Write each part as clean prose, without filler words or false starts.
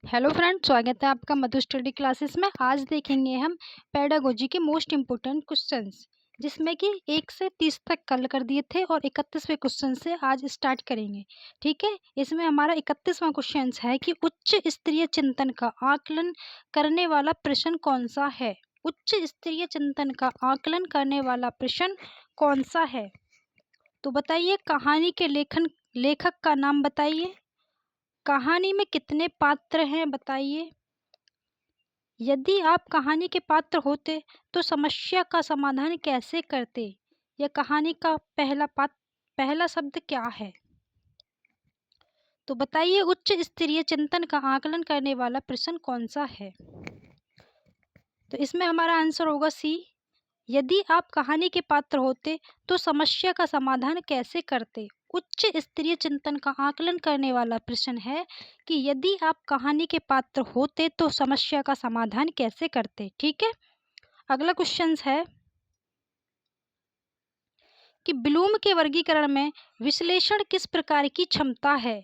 Hello friend, स्वागत है आपका मधु स्टडी क्लासेस में। आज देखेंगे हम पेडागोजी के मोस्ट इम्पोर्टेंट क्वेश्चंस, जिसमें कि 1 से 30 तक कल कर दिए थे और 31वें क्वेश्चन से आज स्टार्ट करेंगे। ठीक है, इसमें हमारा 31वां क्वेश्चन है कि उच्च स्तरीय चिंतन का आकलन करने वाला प्रश्न कौन सा है। उच्च स्तरीय चिंतन का आकलन करने वाला प्रश्न कौन सा है? तो बताइए, कहानी के लेखक का नाम बताइए। कहानी में कितने पात्र हैं बताइए। यदि आप कहानी के पात्र होते तो समस्या का समाधान कैसे करते। यह कहानी का पहला शब्द क्या है? तो बताइए, उच्च स्तरीय चिंतन का आकलन करने वाला प्रश्न कौन सा है? तो इसमें हमारा आंसर होगा सी। यदि आप कहानी के पात्र होते तो समस्या का समाधान कैसे करते। उच्च स्तरीय चिंतन का आकलन करने वाला प्रश्न है कि यदि आप कहानी के पात्र होते तो समस्या का समाधान कैसे करते। ठीक है, अगला क्वेश्चन है कि ब्लूम के वर्गीकरण में विश्लेषण किस प्रकार की क्षमता है।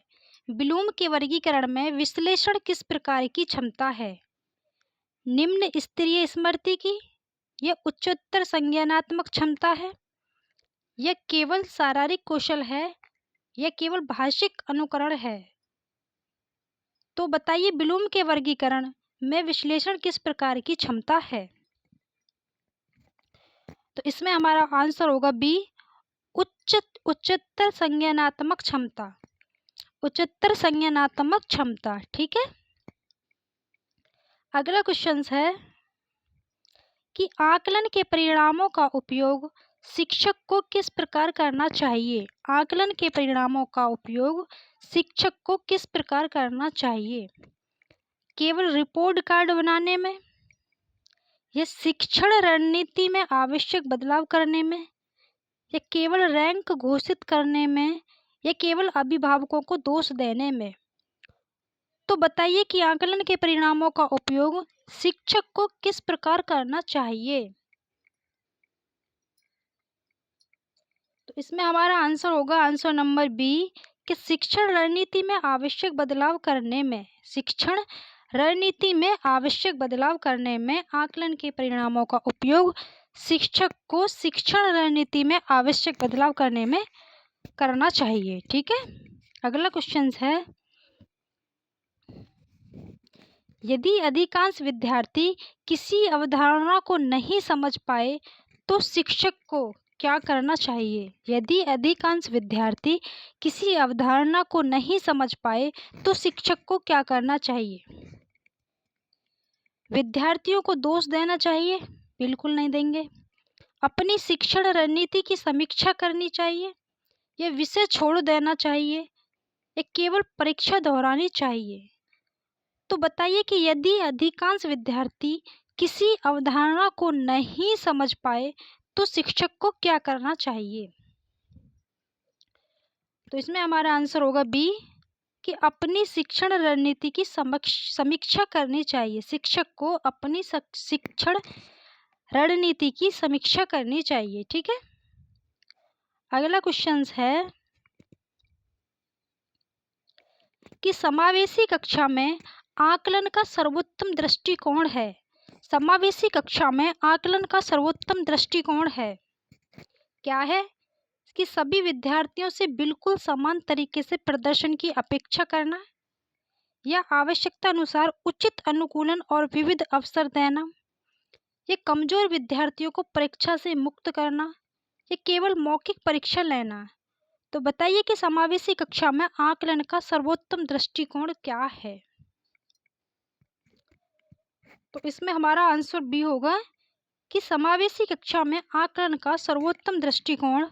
ब्लूम के वर्गीकरण में विश्लेषण किस प्रकार की क्षमता है? निम्न स्तरीय स्मृति की, यह उच्चतर संज्ञानात्मक क्षमता है, यह केवल शारीरिक कौशल है, यह केवल भाषिक अनुकरण है। तो बताइए, ब्लूम के वर्गीकरण में विश्लेषण किस प्रकार की क्षमता है? तो इसमें हमारा आंसर होगा बी, उच्चतर संज्ञानात्मक क्षमता। उच्चतर संज्ञानात्मक क्षमता। ठीक है, अगला क्वेश्चन है कि आकलन के परिणामों का उपयोग शिक्षक को किस प्रकार करना चाहिए। आकलन के परिणामों का उपयोग शिक्षक को किस प्रकार करना चाहिए? केवल रिपोर्ट कार्ड बनाने में, या शिक्षण रणनीति में आवश्यक बदलाव करने में, या केवल रैंक घोषित करने में, या केवल अभिभावकों को दोष देने में। तो बताइए कि आकलन के परिणामों का उपयोग शिक्षक को किस प्रकार करना चाहिए। तो इसमें हमारा आंसर होगा आंसर नंबर बी कि शिक्षण रणनीति में आवश्यक बदलाव करने में। शिक्षण रणनीति में आवश्यक बदलाव करने में आकलन के परिणामों का उपयोग शिक्षक को शिक्षण रणनीति में आवश्यक बदलाव करने में करना चाहिए। ठीक है, अगला क्वेश्चन है, यदि अधिकांश विद्यार्थी किसी अवधारणा को नहीं समझ पाए तो शिक्षक को क्या करना चाहिए। यदि अधिकांश विद्यार्थी किसी अवधारणा को नहीं समझ पाए तो शिक्षक को क्या करना चाहिए? विद्यार्थियों को दोष देना चाहिए? बिल्कुल नहीं देंगे। अपनी शिक्षण रणनीति की समीक्षा करनी चाहिए, या विषय छोड़ देना चाहिए, या केवल परीक्षा दोहरानी चाहिए। तो बताइए कि यदि अधिकांश विद्यार्थी किसी अवधारणा को नहीं समझ पाए तो शिक्षक को क्या करना चाहिए? तो इसमें हमारा आंसर होगा बी कि अपनी शिक्षण रणनीति की समीक्षा करनी चाहिए। शिक्षक को अपनी शिक्षण रणनीति की समीक्षा करनी चाहिए। ठीक है, अगला क्वेश्चन है कि समावेशी कक्षा में आकलन का सर्वोत्तम दृष्टिकोण है। समावेशी कक्षा में आकलन का सर्वोत्तम दृष्टिकोण है क्या है? कि सभी विद्यार्थियों से बिल्कुल समान तरीके से प्रदर्शन की अपेक्षा करना, या आवश्यकता अनुसार उचित अनुकूलन और विविध अवसर देना, या कमजोर विद्यार्थियों को परीक्षा से मुक्त करना, या केवल मौखिक परीक्षा लेना। तो बताइए कि समावेशी कक्षा में आकलन का सर्वोत्तम दृष्टिकोण क्या है? तो इसमें हमारा आंसर बी होगा कि समावेशी कक्षा में आकलन का सर्वोत्तम दृष्टिकोण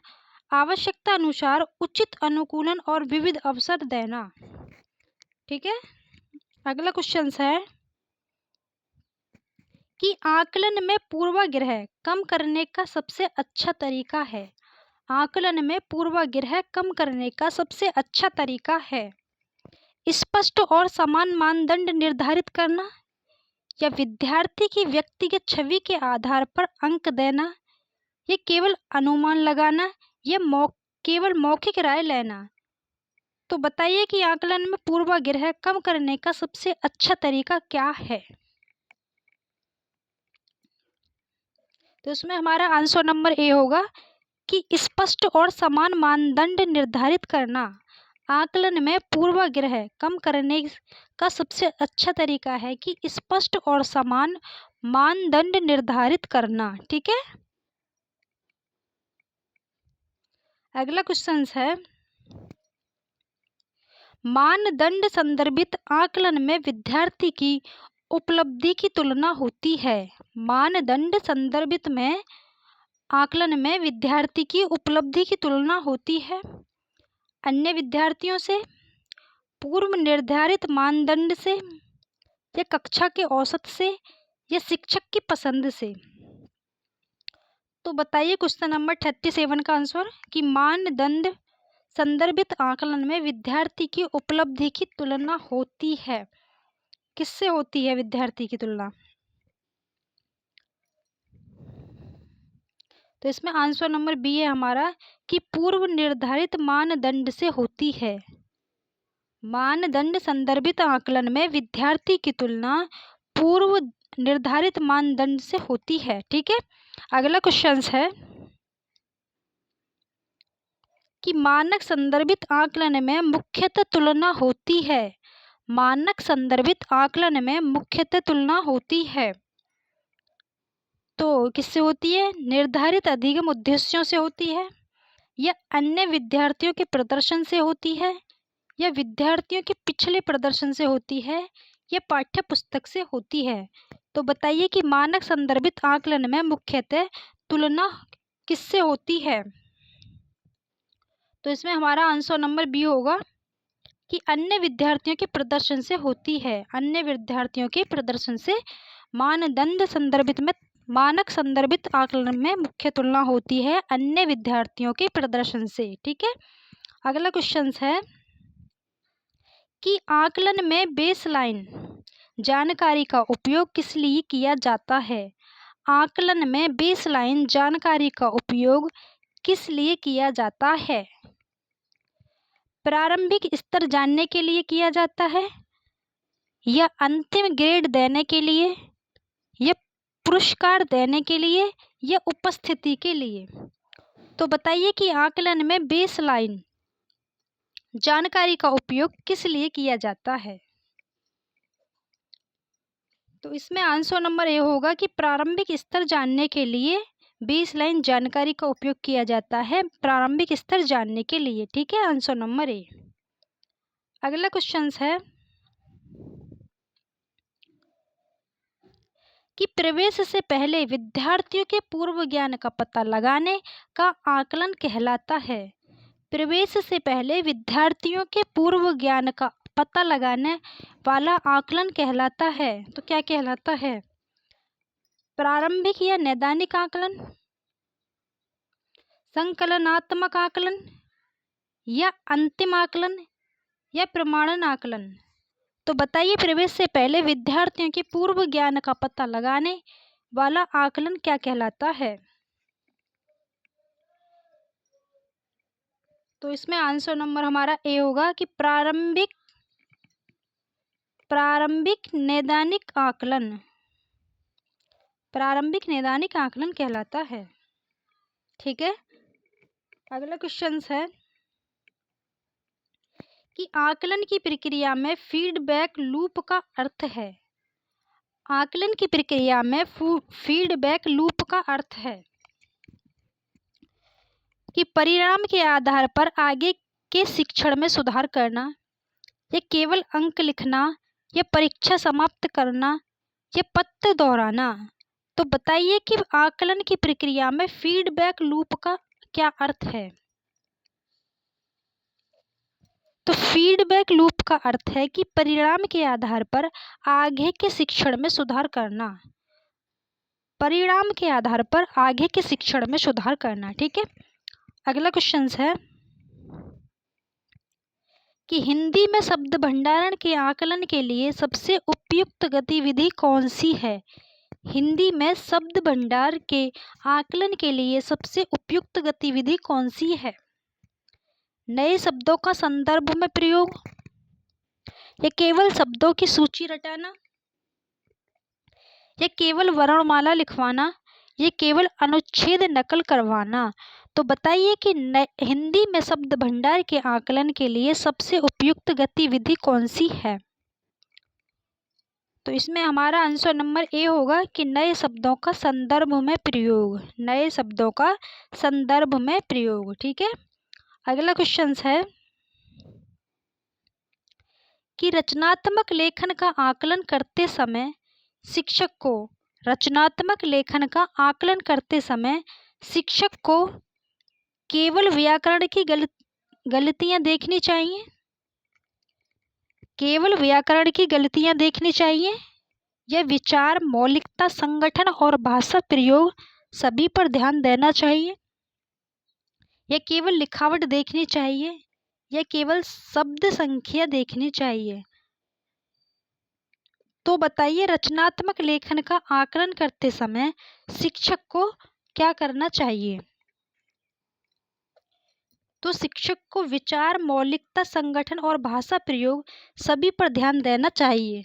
आवश्यकता अनुसार उचित अनुकूलन और विविध अवसर देना। ठीक है, अगला क्वेश्चन है कि आकलन में पूर्वाग्रह कम करने का सबसे अच्छा तरीका है। आकलन में पूर्वाग्रह कम करने का सबसे अच्छा तरीका है स्पष्ट और समान मानदंड निर्धारित करना, या विद्यार्थी की व्यक्तिगत छवि के आधार पर अंक देना, या केवल अनुमान लगाना, या केवल मौखिक राय लेना। तो बताइए कि आकलन में पूर्वाग्रह कम करने का सबसे अच्छा तरीका क्या है। तो इसमें हमारा आंसर नंबर ए होगा कि स्पष्ट और समान मानदंड निर्धारित करना। आकलन में पूर्वाग्रह कम करने का सबसे अच्छा तरीका है कि स्पष्ट और समान मानदंड निर्धारित करना। ठीक है, अगला क्वेश्चन है, मानदंड संदर्भित आकलन में विद्यार्थी की उपलब्धि की तुलना होती है। मानदंड संदर्भित में आकलन में विद्यार्थी की उपलब्धि की तुलना होती है अन्य विद्यार्थियों से, पूर्व निर्धारित मानदंड से, या कक्षा के औसत से, या शिक्षक की पसंद से। तो बताइए क्वेश्चन नंबर 37 का आंसर कि मानदंड संदर्भित आकलन में विद्यार्थी की उपलब्धि की तुलना होती है। किससे होती है विद्यार्थी की तुलना? तो इसमें आंसर नंबर बी है हमारा कि पूर्व निर्धारित मानदंड से होती है। मानदंड संदर्भित आकलन में विद्यार्थी की तुलना पूर्व निर्धारित मानदंड से होती है। ठीक है, अगला क्वेश्चन है कि मानक संदर्भित आकलन में मुख्यतः तुलना होती है। मानक संदर्भित आकलन में मुख्यतः तुलना होती है तो किससे होती है? निर्धारित अधिगम उद्देश्यों से होती है, या अन्य विद्यार्थियों के प्रदर्शन से होती है, या विद्यार्थियों के पिछले प्रदर्शन से होती है, या पाठ्य पुस्तक से होती है। तो बताइए कि मानक संदर्भित आकलन में मुख्यतः तुलना किससे होती है? तो इसमें हमारा आंसर नंबर बी होगा कि अन्य विद्यार्थियों के प्रदर्शन से होती है। अन्य विद्यार्थियों के प्रदर्शन से मानदंड संदर्भित में मानक संदर्भित आकलन में मुख्य तुलना होती है अन्य विद्यार्थियों के प्रदर्शन से। ठीक है, अगला क्वेश्चन है कि आकलन में बेसलाइन जानकारी का उपयोग किस लिए किया जाता है। आकलन में बेसलाइन जानकारी का उपयोग किस लिए किया जाता है? प्रारंभिक स्तर जानने के लिए किया जाता है, या अंतिम ग्रेड देने के लिए, या पुरस्कार देने के लिए, या उपस्थिति के लिए। तो बताइए कि आकलन में बेसलाइन जानकारी का उपयोग किस लिए किया जाता है? तो इसमें आंसर नंबर ए होगा कि प्रारंभिक स्तर जानने के लिए बेसलाइन जानकारी का उपयोग किया जाता है, प्रारंभिक स्तर जानने के लिए। ठीक है, आंसर नंबर ए। अगला क्वेश्चन है कि प्रवेश से पहले विद्यार्थियों के पूर्व ज्ञान का पता लगाने का आकलन कहलाता है। प्रवेश से पहले विद्यार्थियों के पूर्व ज्ञान का पता लगाने वाला आकलन कहलाता है। तो क्या कहलाता है? प्रारंभिक या नैदानिक आकलन, संकलनात्मक आकलन, या अंतिम आकलन, या प्रमाणन आकलन। तो बताइए प्रवेश से पहले विद्यार्थियों के पूर्व ज्ञान का पता लगाने वाला आकलन क्या कहलाता है? तो इसमें आंसर नंबर हमारा ए होगा कि प्रारंभिक नैदानिक आकलन, प्रारंभिक नैदानिक आकलन कहलाता है। ठीक है, अगला क्वेश्चन है कि आकलन की प्रक्रिया में फीडबैक लूप का अर्थ है। आकलन की प्रक्रिया में फीडबैक लूप का अर्थ है कि परिणाम के आधार पर आगे के शिक्षण में सुधार करना, या केवल अंक लिखना, या परीक्षा समाप्त करना, या पत्र दोहराना। तो बताइए कि आकलन की प्रक्रिया में फीडबैक लूप का क्या अर्थ है? तो फीडबैक लूप का अर्थ है कि परिणाम के आधार पर आगे के शिक्षण में सुधार करना। परिणाम के आधार पर आगे के शिक्षण में सुधार करना। ठीक है, अगला क्वेश्चन है कि हिंदी में शब्द भंडारण के आकलन के लिए सबसे उपयुक्त गतिविधि कौन सी है? हिंदी में शब्द भंडार के आकलन के लिए सबसे उपयुक्त गतिविधि कौन सी है? नए शब्दों का संदर्भ में प्रयोग, या केवल शब्दों की सूची रटाना, या केवल वर्णमाला लिखवाना, ये केवल अनुच्छेद नकल करवाना। तो बताइए कि हिंदी में शब्द भंडार के आकलन के लिए सबसे उपयुक्त गतिविधि कौन सी है? तो इसमें हमारा आंसर नंबर ए होगा कि नए शब्दों का संदर्भ में प्रयोग, नए शब्दों का संदर्भ में प्रयोग। ठीक है, अगला क्वेश्चन है कि रचनात्मक लेखन का आकलन करते समय शिक्षक को, रचनात्मक लेखन का आकलन करते समय शिक्षक को केवल व्याकरण की गलतियां देखनी चाहिए, केवल व्याकरण की गलतियां देखनी चाहिए, या विचार, मौलिकता, संगठन और भाषा प्रयोग सभी पर ध्यान देना चाहिए, या केवल लिखावट देखनी चाहिए, या केवल शब्द संख्या देखनी चाहिए? तो बताइए रचनात्मक लेखन का आकलन करते समय शिक्षक को क्या करना चाहिए? तो शिक्षक को विचार, मौलिकता, संगठन और भाषा प्रयोग सभी पर ध्यान देना चाहिए।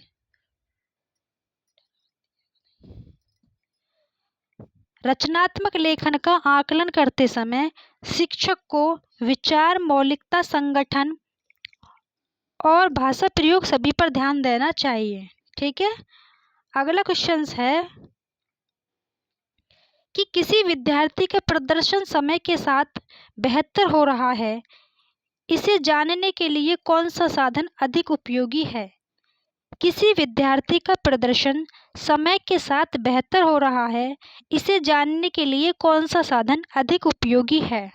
रचनात्मक लेखन का आकलन करते समय शिक्षक को विचार, मौलिकता, संगठन और भाषा प्रयोग सभी पर ध्यान देना चाहिए। ठीक है, अगला क्वेश्चन है कि किसी विद्यार्थी का प्रदर्शन समय के साथ बेहतर हो रहा है, इसे जानने के लिए कौन सा साधन अधिक उपयोगी है? किसी विद्यार्थी का प्रदर्शन समय के साथ बेहतर हो रहा है, इसे जानने के लिए कौन सा साधन अधिक उपयोगी है?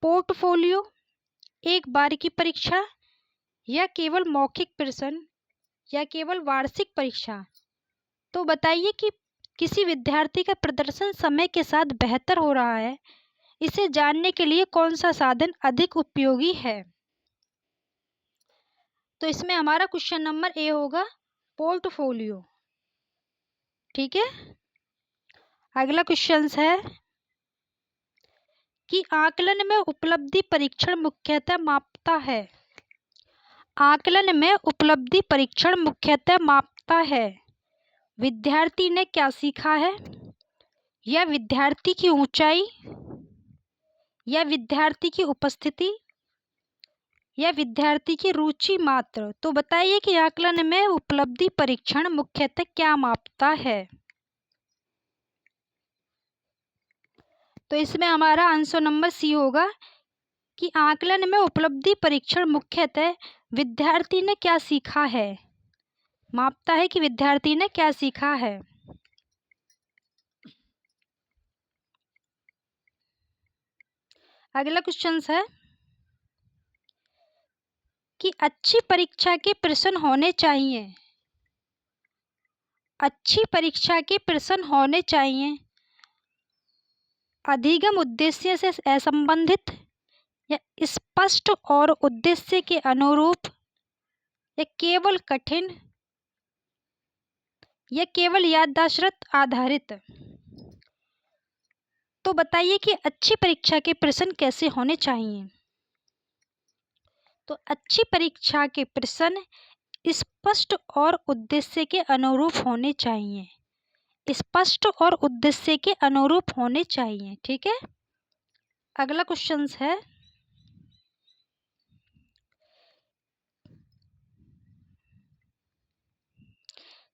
पोर्टफोलियो, एक बार की परीक्षा, या केवल मौखिक प्रश्न, या केवल वार्षिक परीक्षा? तो बताइए कि किसी विद्यार्थी का प्रदर्शन समय के साथ बेहतर हो रहा है, इसे जानने के लिए कौन सा साधन अधिक उपयोगी है? तो इसमें हमारा क्वेश्चन नंबर ए होगा पोर्टफोलियो। ठीक है, अगला क्वेश्चन है कि आकलन में उपलब्धि परीक्षण मुख्यतः मापता है, आकलन में उपलब्धि परीक्षण मुख्यतः मापता है विद्यार्थी ने क्या सीखा है, या विद्यार्थी की ऊंचाई, या विद्यार्थी की उपस्थिति, या विद्यार्थी की रुचि मात्र? तो बताइए कि आकलन में उपलब्धि परीक्षण मुख्यतः क्या मापता है? तो इसमें हमारा आंसर नंबर सी होगा कि आकलन में उपलब्धि परीक्षण मुख्यतः विद्यार्थी ने क्या सीखा है, मापता है कि विद्यार्थी ने क्या सीखा है। अगला क्वेश्चन है कि अच्छी परीक्षा के प्रश्न होने चाहिए, अच्छी परीक्षा के प्रश्न होने चाहिए अधिगम उद्देश्य से असंबंधित, या स्पष्ट और उद्देश्य के अनुरूप, या केवल कठिन, या केवल याददाश्त आधारित? तो बताइए कि अच्छी परीक्षा के प्रश्न कैसे होने चाहिए? तो अच्छी परीक्षा के प्रश्न स्पष्ट और उद्देश्य के अनुरूप होने चाहिए, स्पष्ट और उद्देश्य के अनुरूप होने चाहिए। ठीक है, अगला क्वेश्चन है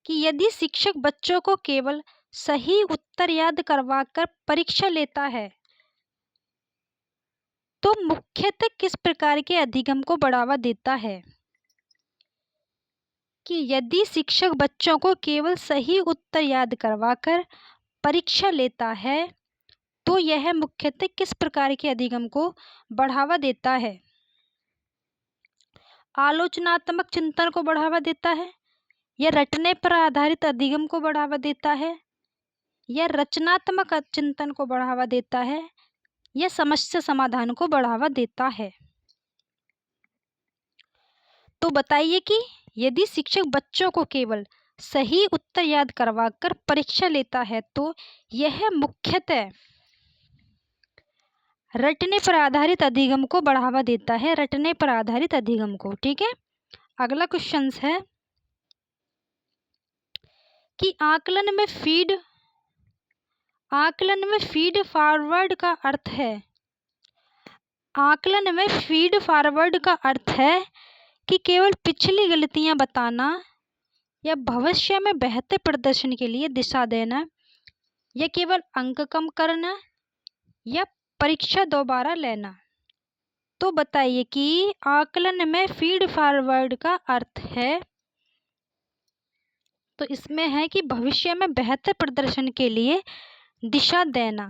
कि यदि शिक्षक बच्चों को केवल सही उत्तर याद करवाकर परीक्षा लेता है तो मुख्यतः किस प्रकार के अधिगम को बढ़ावा देता है? कि यदि शिक्षक बच्चों को केवल सही उत्तर याद करवाकर परीक्षा लेता है तो यह मुख्यतः किस प्रकार के अधिगम को बढ़ावा देता है? आलोचनात्मक चिंतन को बढ़ावा देता है, या रटने पर आधारित अधिगम को बढ़ावा देता है, या रचनात्मक चिंतन को बढ़ावा देता है, या समस्या समाधान को बढ़ावा देता है? तो बताइए कि यदि शिक्षक बच्चों को केवल सही उत्तर याद करवाकर परीक्षा लेता है तो यह मुख्यतः रटने पर आधारित अधिगम को बढ़ावा देता है, रटने पर आधारित अधिगम को। ठीक है, अगला क्वेश्चन है कि आकलन में फीड फॉरवर्ड का अर्थ है। आकलन में फीड फॉरवर्ड का अर्थ है कि केवल पिछली गलतियां बताना या भविष्य में बेहतर प्रदर्शन के लिए दिशा देना, या केवल अंक कम करना, या परीक्षा दोबारा लेना। तो बताइए कि आकलन में फीड फॉरवर्ड का अर्थ है, तो इसमें है कि भविष्य में बेहतर प्रदर्शन के लिए दिशा देना,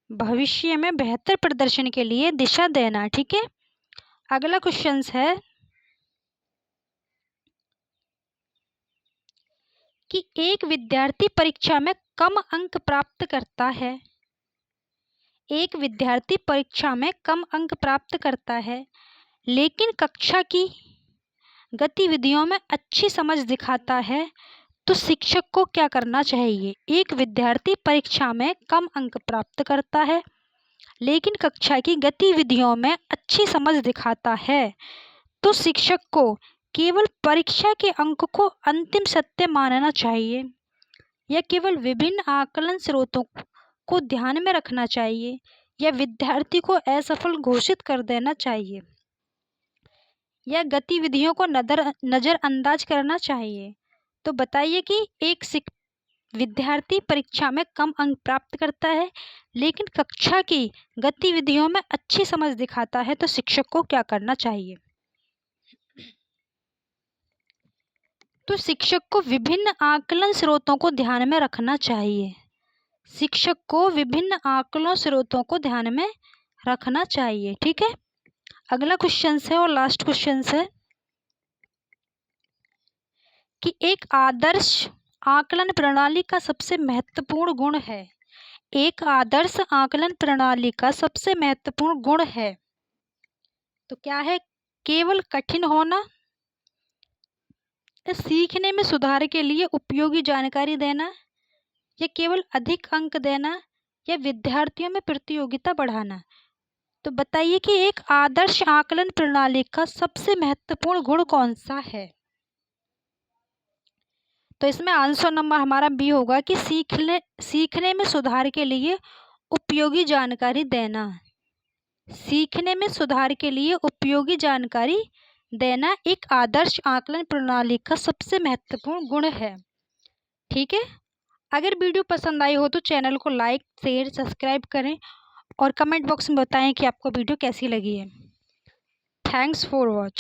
भविष्य में बेहतर प्रदर्शन के लिए दिशा देना। ठीक है, अगला क्वेश्चन है कि एक विद्यार्थी परीक्षा में कम अंक प्राप्त करता है। एक विद्यार्थी परीक्षा में कम अंक प्राप्त करता है, लेकिन कक्षा की गतिविधियों में अच्छी समझ दिखाता है, तो शिक्षक को क्या करना चाहिए? एक विद्यार्थी परीक्षा में कम अंक प्राप्त करता है, लेकिन कक्षा की गतिविधियों में अच्छी समझ दिखाता है, तो शिक्षक को केवल परीक्षा के अंक को अंतिम सत्य मानना चाहिए, या केवल विभिन्न आकलन स्रोतों को ध्यान में रखना चाहिए, या विद्यार्थी को असफल घोषित कर देना चाहिए, या गतिविधियों को नज़रअंदाज करना चाहिए। तो बताइए कि एक विद्यार्थी परीक्षा में कम अंक प्राप्त करता है, लेकिन कक्षा की गतिविधियों में अच्छी समझ दिखाता है, तो शिक्षक को क्या करना चाहिए? तो शिक्षक को विभिन्न आकलन स्रोतों को ध्यान में रखना चाहिए। शिक्षक को विभिन्न आकलन स्रोतों को ध्यान में रखना चाहिए। ठीक है, अगला क्वेश्चन है और लास्ट क्वेश्चन है कि एक आदर्श आकलन प्रणाली का सबसे महत्वपूर्ण गुण है। एक आदर्श आकलन प्रणाली का सबसे महत्वपूर्ण गुण है, तो क्या है? केवल कठिन होना, सीखने में सुधार के लिए उपयोगी जानकारी देना, या केवल अधिक अंक देना, या विद्यार्थियों में प्रतियोगिता बढ़ाना। तो बताइए कि एक आदर्श आकलन प्रणाली का सबसे महत्वपूर्ण गुण कौन सा है? तो इसमें आंसर नंबर हमारा बी होगा कि सीखने में सुधार के लिए उपयोगी जानकारी देना। सीखने में सुधार के लिए उपयोगी जानकारी देना एक आदर्श आकलन प्रणाली का सबसे महत्वपूर्ण गुण है। ठीक है, अगर वीडियो पसंद आई हो तो चैनल को लाइक, शेयर, सब्सक्राइब करें और कमेंट बॉक्स में बताएं कि आपको वीडियो कैसी लगी है। Thanks for watch.